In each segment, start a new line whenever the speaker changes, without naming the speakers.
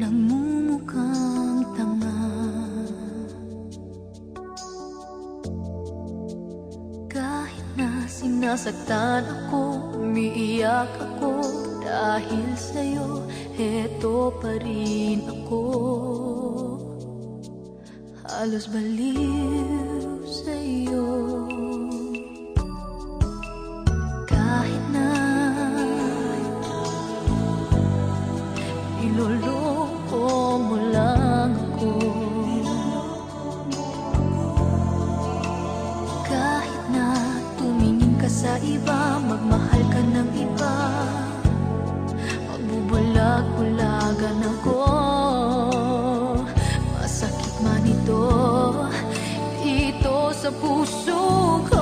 nagmumukhang tanga. Kahit na sinasaktan ako, umiiyak ako dahil sa'yo, heto pa rin ako. Halos baliw sa'yo. Kahit na niloloko mo lang ako, kahit na tumingin ka sa iba, magmahal ka ng iba, magbubulag-bulagan ako. Masakit man ito dito sa puso ko.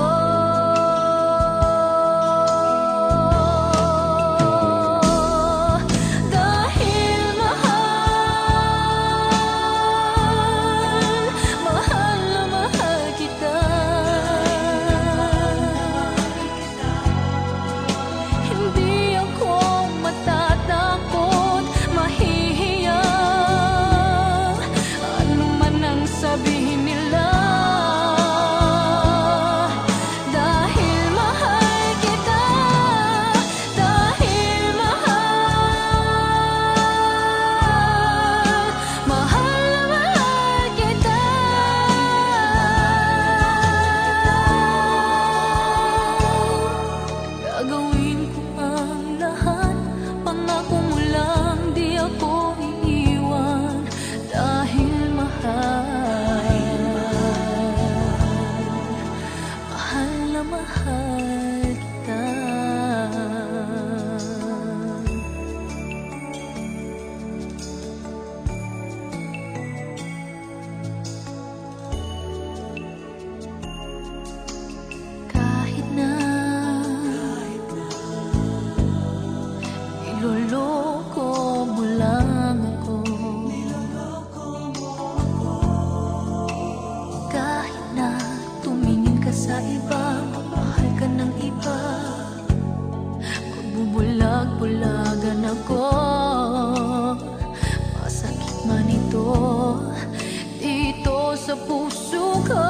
Niloloko mo lang ako, kahit na tumingin ka sa iba, magmahal ka ng iba, magbubulag-bulagan ako. Masakit man ito dito sa puso ko.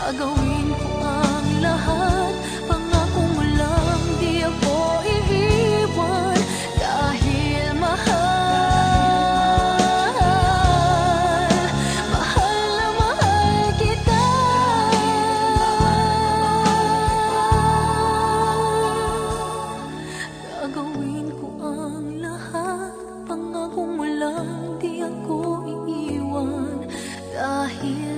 Gagawin ko ang lahat, pangako mo lang di ako iiwan, dahil mahal, mahal na mahal kita. Gagawin ko ang lahat, pangako mo lang di ako iiwan, dahil